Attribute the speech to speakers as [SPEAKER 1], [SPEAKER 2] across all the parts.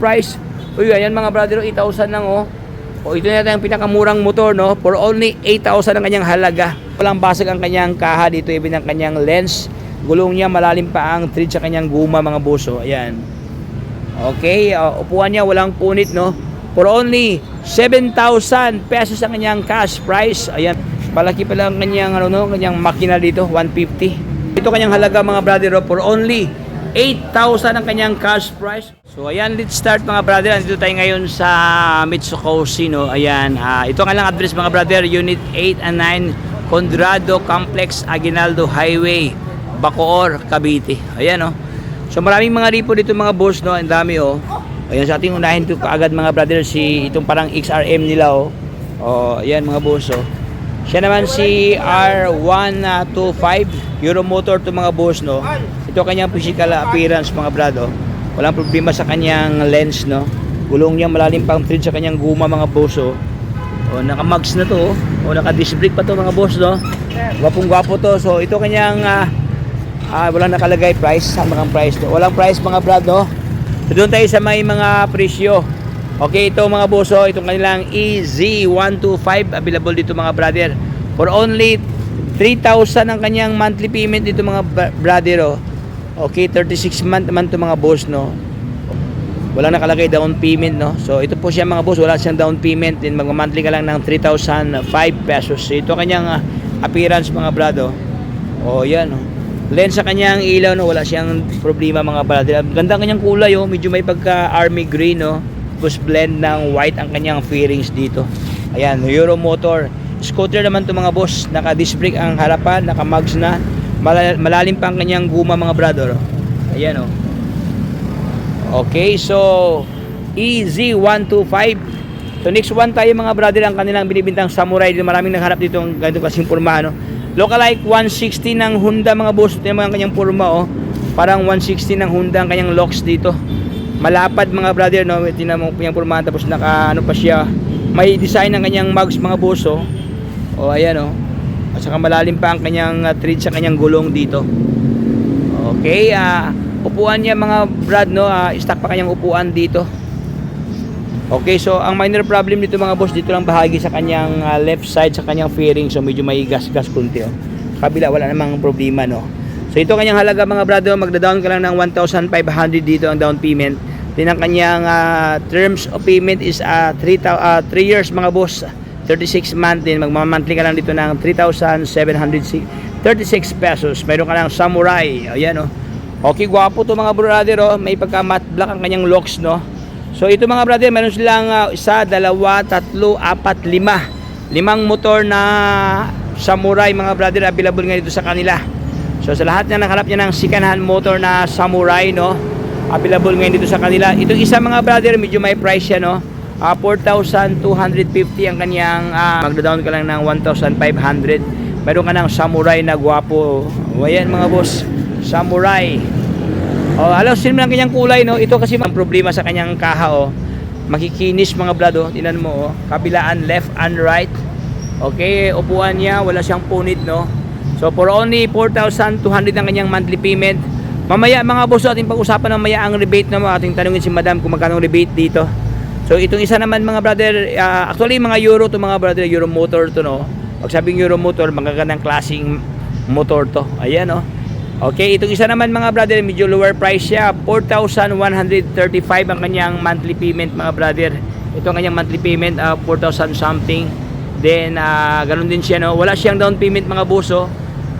[SPEAKER 1] price. Uy, ayan mga brother, 8,000 lang oh. O ito na yung pinakamurang motor, no? For only 8,000 ang kanyang halaga. Walang basag ang kanyang kaha dito, even ang kanyang lens. Gulong niya, malalim pa ang thread sa kanyang guma mga boss. Ayan. Okay, upuan niya walang punit, no? For only 7,000 pesos ang kanyang cash price. Ayan. Malaki pa lang kanyang kanyang makina dito, 150. Ito kanyang halaga mga brother, for only 8,000 ang kanyang cash price. So ayan, let's start mga brother. Andito tayo ngayon sa Mitsukoshi, no? Ayan, ito nga lang address mga brother, Unit 8 and 9 Condrado Complex, Aguinaldo Highway, Bacoor, Cavite. Ayan, no? So maraming mga repo dito mga boss, no? Ang dami, oh. Ayan, sa ating unahin ito kaagad mga brother, si itong parang XRM nila, oh. Oh, ayan mga boss, oh. Siya naman si R125 Euromotor to mga boss, no? Ito kanyang physical appearance mga brado. Walang problema sa kanyang lens, no? Gulong niya malalim pang thread sa kanyang guma mga boss, oh. O naka-mags na to, oh. O naka-disc brake pa to mga boss, no? Gwapong-gwapo to. So ito kanyang walang nakalagay price, sa mga price to. Walang price mga brado. So doon tayo sa may mga presyo. Okay, ito mga boss, oh, itong kanilang EZ125 available dito mga brother. For only 3,000 ang kanyang monthly payment dito mga brother, oh. Okay, 36 month naman to mga boss, no? Wala nakalagay down payment, no? So ito po siya mga boss, wala siyang down payment, din mag-monthly ka lang ng 3,005 pesos. So, ito kanyang appearance mga brado. Oh, yan, oh. Lens sa kanyang ilaw, no? Wala siyang problema mga brother. Ganda kanyang kulay, oh. Medyo may pagka army green, no? Tapos blend ng white ang kanyang fairings dito. Ayan, Euromotor. Scooter naman to mga boss. Naka-disc brake ang harapan, naka-mags na. Malalim pa ang kanyang guma mga brother. Ayan, oh. Okay, so EZ125. So next one tayo mga brother, ang kanilang binibintang Samurai. Maraming nagharap dito ng ganito kasing porma, no? Lookalike 160 ng Honda mga boss. Ito yung kanyang porma, oh. Parang 160 ng Honda ang kanyang locks dito. Malapad mga brother, no? Tingnan mo yung porma, tapos naka ano pa siya. May design ng kanyang mags mga boss, oh. Oh, ayan, oh. At saka malalim pa ang kanyang thread sa kanyang gulong dito. Okay, upuan niya mga brad, no? Stock pa kanyang upuan dito. Okay, so ang minor problem dito mga boss, dito lang bahagi sa kanyang left side sa kanyang fairing. So medyo may gas-gas kunti, oh. Kabila wala namang problema, no? So ito kanyang halaga mga brad, magda-down ka lang ng 1,500 dito ang down payment. Then ang kanyang terms of payment is 3 years mga boss. 36 month din, magmamonthly ka lang dito ng 3,736 pesos. Mayroon ka ng Samurai. Ayan, oh. Okay, gwapo to mga brother, oh. May pagka matte black ang kanyang locks, no? So ito mga brother, meron silang 1, 2, 3, 4, 5 motor na Samurai mga brother, available nga dito sa kanila. So sa lahat na nakahanap niya ng second hand motor na Samurai, no? Available ngayon dito sa kanila. Itong isa mga brother, medyo may price siya, no? 4,250 ang kanyang magda-down ka lang ng 1,500. Meron ka ng Samurai na gwapo. O ayan mga boss, Samurai. O alam, sino lang kanyang kulay, no? Ito kasi ang problema sa kanyang kaha, oh. Makikinis mga brad, oh. Tingnan mo, oh. Kabilaan, left and right. Okay, upuan niya, wala siyang punit, no? So for only 4,200 ang kanyang monthly payment. Mamaya mga boss, ating pag-usapan mamaya ang rebate, no? Ating tanungin si madam kung magkano rebate dito. So itong isa naman mga brother, actually mga Euro to mga brother, Euro motor to, no? Pag sabing Euro motor, magagandang klaseng motor to. Ayan, no? Okay, itong isa naman mga brother, medyo lower price siya. 4,135 ang kanyang monthly payment mga brother. Ito ang kanyang monthly payment, 4,000 something. Then ganun din siya, no? Wala siyang down payment mga boss, oh.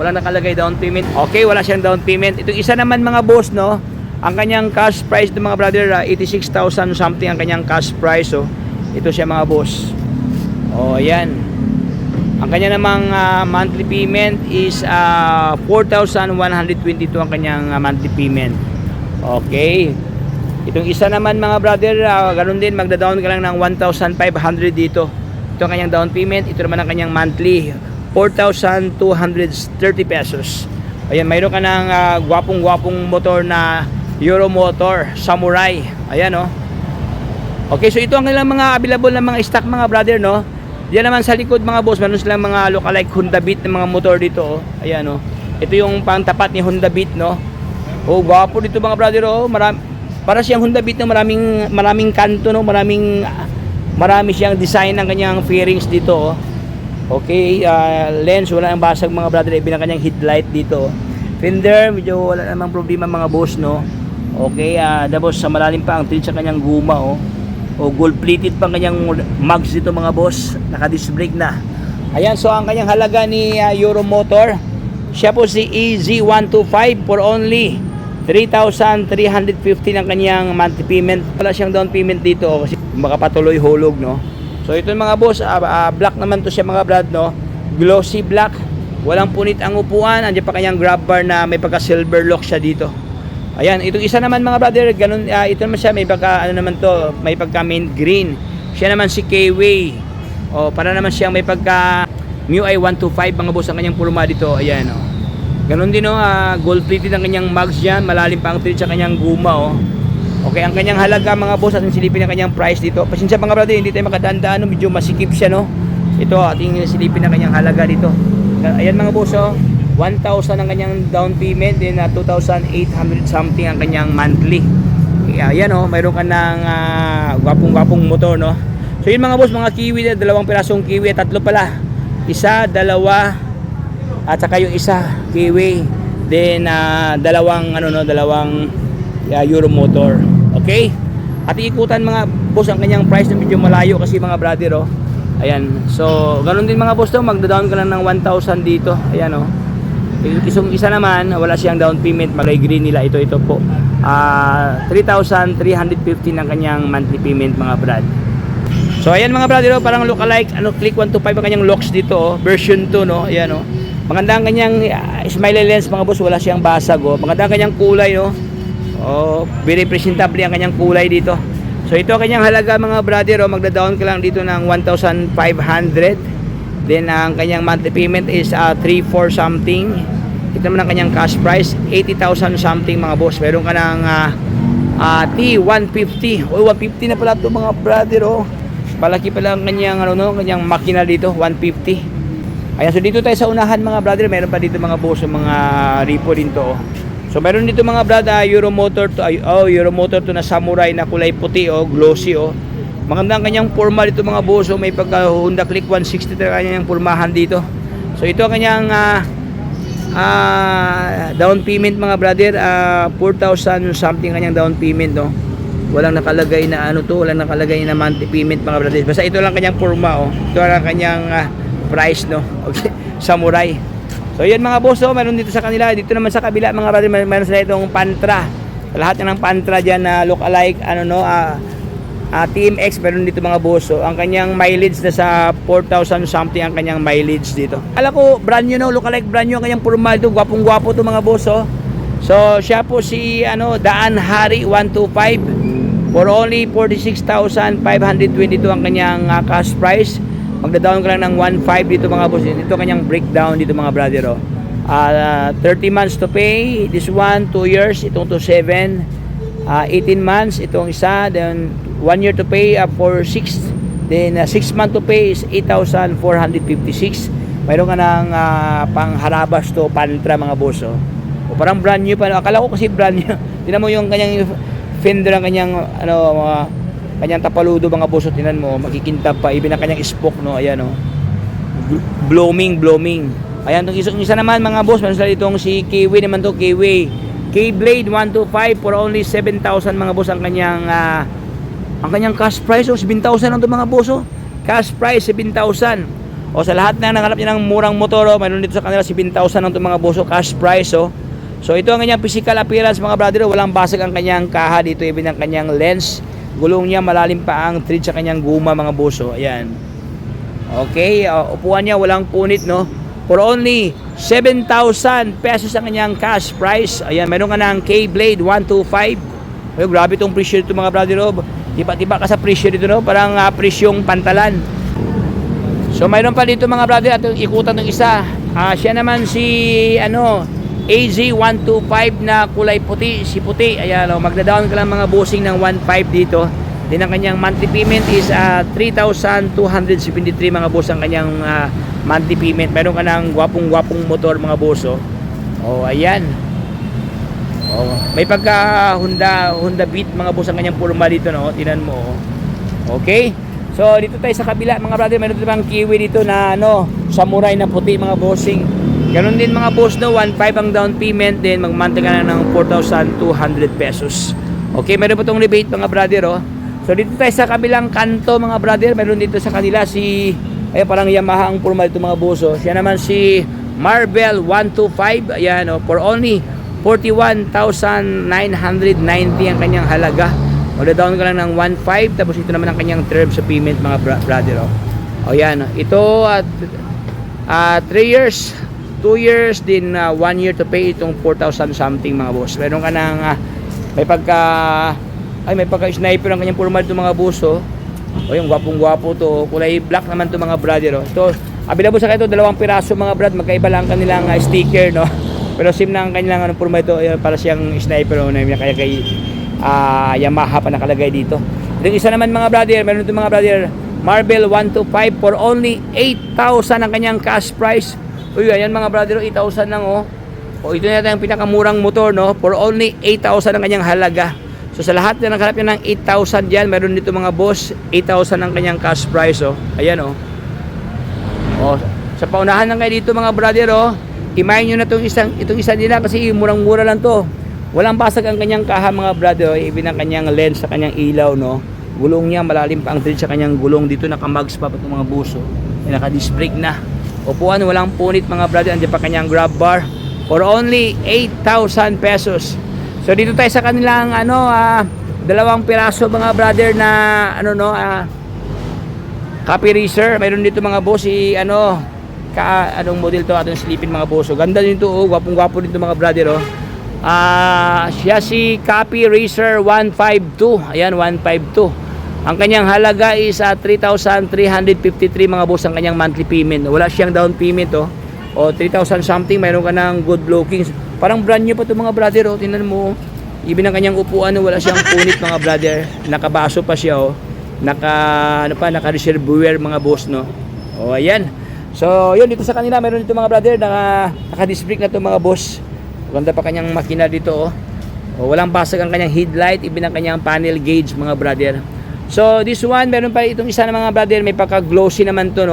[SPEAKER 1] Wala nakalagay down payment. Okay, wala siyang down payment. Itong isa naman mga boss, no? Ang kanyang cash price ng mga brother, 86,000 something ang kanyang cash price, oh. Ito siya mga boss. Oh, ayan. Ang kanya namang monthly payment is 4,122 ang kanyang monthly payment. Okay. Itong isa naman mga brother, ganoon din, magda-down ka lang ng 1,500 dito. Ito ang kanyang down payment. Ito naman ang kanyang monthly, 4,230 pesos. Ayan, mayroon ka ng gwapong-gwapong motor na Euromotor Samurai. Ayan, oh. Okay, so ito ang kanilang mga available na mga stock mga brother, no? Diyan naman sa likod mga boss, meron silang mga lookalike Honda Beat na mga motor dito, oh. Ayan, oh. Ito yung pangtapat ni Honda Beat, no? Oh, gwapo dito mga brother, oh. Para siyang Honda Beat na maraming kanto, no? Marami siyang design ng kanyang fairings dito, oh. Okay, lens, wala nang basag mga brother, ibig ng kanyang headlight dito, oh. Fender, medyo wala namang problema mga boss, no? Okay, tapos sa malalim pa ang tilt sa kanyang guma, oh. O gold plated pa ang kanyang mugs dito mga boss, naka-disc brake na. Ayan, so ang kanyang halaga ni Euromotor, siya po si EZ125 for only 3,350 ang kanyang monthly payment. Wala siyang down payment dito kasi makapatuloy hulog, no? So ito mga boss, black naman to siya mga brad, no? Glossy black, walang punit ang upuan, andiyan pa kanyang grab bar na may pagka silver lock siya dito. Ayan, itong isa naman mga brother, ganun, ito naman siya, may pagka, ano naman to, may pagka mint green. Siya naman si K-Way. O, para naman siyang may pagka MIUI 125 mga boss ang kanyang purma dito. Ayan, o. Ganun din, o, gold plated ang kanyang mugs dyan, malalim pa ang tilt sa kanyang guma, o. Okay, ang kanyang halaga mga boss, ating silipin ang kanyang price dito. Pasensya mga brother, hindi tayo makadaan-daan, medyo masikip siya, no. Ito, ating silipin ang kanyang halaga dito. Ayan mga boss, o. 1,000 ang kanyang down payment, then 2,800 something ang kanyang monthly. Ayan, o, mayroon ka ng gwapong-gwapong motor, no. So yun mga boss, mga kiwi na, dalawang pirasong kiwi, tatlo pala. Isa, dalawa, at saka yung isa, kiwi. Then dalawang Euromotor. Okay? At iikutan mga boss ang kanyang price na medyo malayo kasi mga brother, oh. Ayan. So, ganun din mga boss to, magda-down ka lang ng 1,000 dito. Ayan, oh. Isang isa naman, wala siyang down payment, mag-green nila ito po. 3,350 ng kanyang monthly payment mga brad. So ayan mga brother, parang look-alike, click 125 ang kanyang locks dito, oh, version 2, no. Ayan, oh. Maganda ang kanyang smiley lens mga boss, wala siyang basag, oh. Maganda ang kanyang kulay, no. Oh, very presentable ang kanyang kulay dito. So ito ang kanyang halaga mga brother, oh, magda-down ka lang dito ng 1,500. Then ang kanyang monthly payment is 3,400 something. Ito naman ang kanyang cash price, 80,000 something mga boss. Meron ka ng T150. Oh, 150 na pala ito mga brother, oh. Malaki pala ang kanyang, kanyang makina dito, 150. Ayan, so dito tayo sa unahan mga brother, meron pa dito mga boss, mga repo din to, oh. So meron dito mga brother, Euromotor to na samurai na kulay puti, oh, glossy, oh. Maganda ang kanyang forma dito mga boss, oh. May pagka Honda Click 160 talaga kanyang formahan dito. So ito ang kanyang down payment mga brother, 4,000 something kanyang down payment, no. Walang nakalagay na walang nakalagay na monthly payment mga brother. Basta ito lang kanyang forma, oh. Ito lang kanyang price, no. Okay. Samurai. So yan mga boss, oh, meron dito sa kanila. Dito naman sa kabila mga brother, meron sila itong Pantra. Lahat ng Pantra diyan na look alike, TMX, meron dito mga boss. So ang kanyang mileage na sa 4,000 something ang kanyang mileage dito. Alam ko brand new, no, look alike brand new ang kanyang forma dito. Gwapong-gwapo to mga boss, oh. So siya po si Daan Hari 125. For only 46,522 ang kanyang cash price. Magda-down ka lang ng 1.5 dito mga boss. Ito kanyang breakdown dito mga brother, oh. 30 months to pay. This one, 2 years. Itong 7. 18 months. Itong isa. Then 1 year to pay for 6. Then 6 months to pay is 8,456. Mayroon ka ng pangharabas to Pantra mga boss, oh. O, parang brand new pa. Akala ko kasi brand new. Tingnan mo yung kanyang fender, ang kanyang kanyang tapaludo mga boss, tinan mo, makikintab pa, even ang kanyang spoke, no. Ayan, oh. Blooming. Ayan, itong isa naman mga boss, meron sila itong si K-Way naman to, K-Way. K-Blade 125 for only 7,000 mga boss ang kanyang cash price, oh. 7,000 lang to mga boss, oh. Cash price 7,000. O sa lahat na nangalap niya ng murang motor, oh, meron dito sa kanila 7,000 lang to mga boss, oh. Cash price, oh. So ito ang kanyang physical appearance mga brother, walang basag ang kanyang kaha dito, even ang kanyang lens. Gulong niya, malalim pa ang tread sa kanyang guma mga boso. Ayan. Okay, upuan niya walang punit, no. For only 7,000 pesos ang kanyang cash price. Ayan, meron ka ng K-Blade 125. Ay, grabe itong presyo dito mga brother, oh. Tiba-tiba ka sa presyo dito, no. Parang presyong pantalan. So mayroon pa dito mga brother, at ikutan ng isa. Siya naman si AZ125 na kulay puti, si puti. Ayan, magda-down ka lang mga bossing ng 1.5 dito. Then ang kanyang monthly payment is 3,273 mga boss ang kanyang monthly payment. Meron ka ng gwapong-gwapong motor mga boss, oh. Oh, ayan. Oh, may pagka Honda Beat mga boss ang kanyang purma dito, no? Tingnan mo. Okay? So, dito tayo sa kabila, mga brother, mayroon tayong Kiwi dito na samurai na puti, mga bossing. Ganon din mga boss, 1.5 ang down payment, then magmanta ka na ng 4,200 pesos. Okay, meron po itong rebate, mga brother, So, dito tayo sa kabilang kanto, mga brother, meron dito sa kanila parang Yamaha ang purma dito, mga boss, Siya naman si Marvel 125, ayan, for only 41,990 ang kanyang halaga. Down ka lang ng 1.5, tapos ito naman ang kanyang terms sa payment, mga brother. Yan, ito at 3 years, 2 years din, 1 year to pay itong 4,000 something, mga boss. Meron ka ng may pagka sniper ang kanyang purma dito, mga boss. Yung gwapong-gwapo to, kulay black naman to, mga brother. Ito, available sa kayo ito, 2 piraso, mga brad. Magkaiba lang kanilang sticker, no? Pero sim na ang kanilang purma ito, para siyang sniper, kaya kay Yamaha pa nakalagay dito. Yung isa naman, mga brother, meron ito, mga brother, Marvel 125 for only 8,000 ang kanyang cash price. Ayan, mga brother, 8,000 lang, ito na yung pinakamurang motor, no? For only 8,000 ang kanyang halaga. So sa lahat na naghanap niya ng 8,000 diyan, meron dito, mga boss, 8,000 ang kanyang cash price, Ayan, sa paunahan lang kayo dito, mga brother, imayin nyo na itong isa nila kasi murang-mura lang to. Walang basag ang kanyang kaha, mga brother, even ang kanyang lens sa kanyang ilaw, gulong niya malalim pa ang thread sa kanyang gulong dito, naka-mags pa itong mga buso, naka-disc brake na, upuan walang punit, mga brother, andiyan pa kanyang grab bar for only 8,000 pesos. So dito tayo sa kanilang 2 piraso, mga brother, na copy racer. Mayroon dito, mga boss, anong model to, atong silipin, mga boss. Ganda din to, gwapong-gwapo din to, mga brother, siya si Copy Racer 152. Ayan, 152. Ang kanyang halaga is 3,353, mga boss, ang kanyang monthly payment. Wala siyang down payment, 3,000 something. Mayroon ka ng good lookings. Parang brand new pa to, mga brother, tingnan mo. Even ang kanyang upuan, wala siyang punit, mga brother. Nakabaso pa siya, naka-reservoir, mga boss, ayan. So, yun, dito sa kanila, meron dito, mga brother, naka-disc brake na to, mga boss. Ganda pa kanyang makina dito, walang basag ang kanyang headlight, even ang kanyang panel gauge, mga brother. So this one, meron pa itong isa na, mga brother, may pagka-glossy naman to,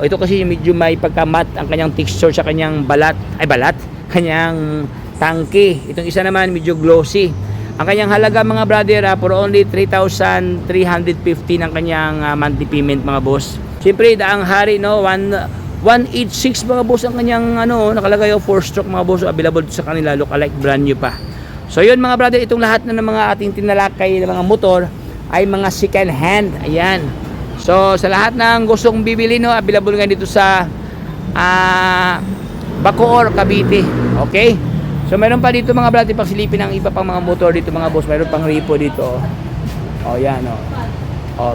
[SPEAKER 1] ito kasi medyo may pagka-matte ang kanyang texture sa kanyang kanyang tangke. Itong isa naman medyo glossy. Ang kanyang halaga, mga brother, for only 3,315 ang kanyang monthly payment, mga boss. Siyempre, daang hari, 186, mga boss, ang kanyang nakalagay 4-stroke, mga boss, available sa kanila, look alike, brand new pa. So yun, mga brother, itong lahat na ng mga ating tinalakay ng mga motor ay mga second hand. Ayan. So sa lahat ng gustong bibili, available nga dito sa Bacoor, Cavite. Okay? So meron pa dito, mga brother, pagsilipin ng iba pang mga motor dito, mga boss. Meron pang repo dito. Yan,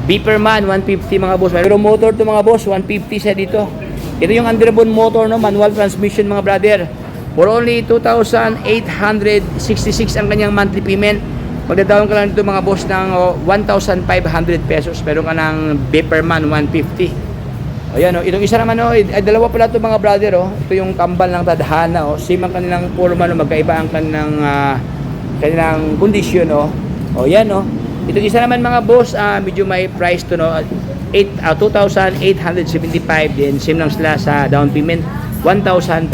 [SPEAKER 1] Beeperman 150, mga boss. Meron motor to, mga boss, 150 siya dito. Ito yung underbone motor, manual transmission, mga brother. For only 2,866 ang kanyang monthly payment. Magda-down ka lang dito, mga boss, ng 1,500 pesos. Meron ka ng Beeperman 150. Ayan, itong isa naman, ay dalawa pala ito, mga brother, Ito yung kambal ng tadhana, Same ang kanilang purma, magkaiba ang kanilang kondisyon, Yan, Itong isa naman, mga boss, medyo may price to, 2,875, din same lang sila sa down payment, 1,500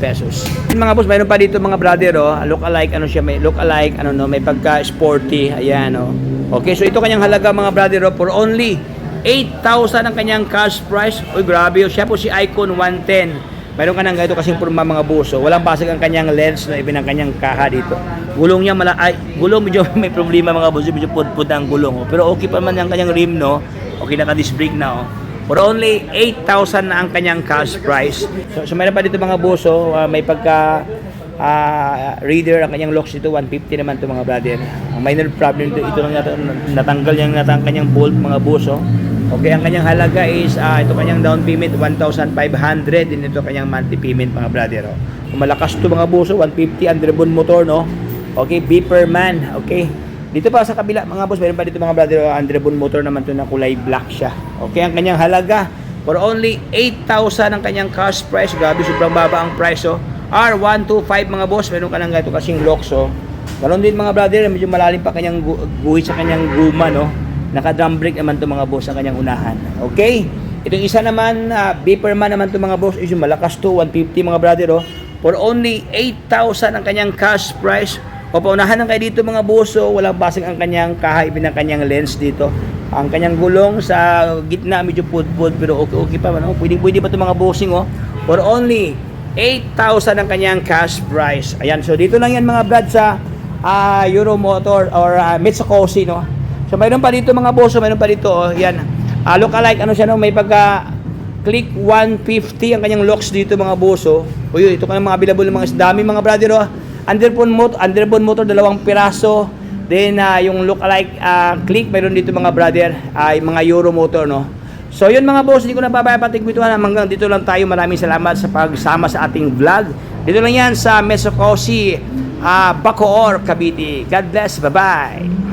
[SPEAKER 1] pesos. Mga boss, mayroon pa dito, mga brother, look alike, may look alike, may pagka sporty. Ayan, Okay, so ito kanyang halaga, mga brother, for only 8,000 ang kanyang cash price. Grabe, siya po si Icon 110. Mayroon ka ng ganito kasing purma, mga boss. Walang basag ang kanyang lens, even ang kanyang kaha dito. Gulong niya gulong medyo may problema, mga boss, medyo pud-pud ang gulong, pero okay pa man ang kanyang rim, Okay, naka-disc brake na, For only 8,000 na ang kanyang cash price. So mayroon pa dito, mga boss, may pagka reader ang kanyang locks dito, 150 naman to, mga brother. Ang minor problem ito lang natanggal ang kanyang bolt, mga boss, Okay, ang kanyang halaga is ito kanyang down payment 1,500, din ito kanyang monthly payment, mga brother. Kung malakas to, mga boss, 150 underbone motor, Okay, Beeperman. Okay. Dito pa sa kabila, mga boss, meron pa dito, mga brother, underbone motor naman to na kulay black siya. Okay, ang kanyang halaga for only 8,000 ang kanyang cash price. Grabe, sobrang baba ang price, R125 mga boss, meron ka ng ganito kasing locks, oh. Ganon din mga brother, medyo malalim pa kanyang guhit sa kanyang guma, no. Naka drum brake naman to mga boss ang kanyang unahan. Okay? Itong isa naman, Beeperman naman to mga boss, is yung malakas to, 150 mga brother, oh. For only 8,000 ang kanyang cash price. O paunahan lang kayo dito mga boss, oh. Walang basig ang kanyang kahaibin ng kanyang lens dito. Ang kanyang gulong sa gitna medyo pud-pud pero okay pa, no? Pwede pa to mga bossing, oh. For only 8,000 ang kanyang cash price. Ayan, so dito lang yan mga brad sa Euromotor or Mitsukoshi, no. So mayroon pa dito mga boss, mayroon pa dito, oh. Yan. Lookalike ano siya, no, may pagka click 150 ang kanyang locks dito mga boss, oh. Uy, ito kanyang mga available ng mga dami mga brother, oh. Underbone motor 2 piraso. Then yung lookalike click mayroon dito mga brother, ay mga Euromotor, no. So yun mga boss, hindi ko na papapatigwituhan, hanggang dito lang tayo. Maraming salamat sa pagsama sa ating vlog. Dito lang yan sa Mitsukoshi, Bacoor, Cavite. God bless, bye-bye.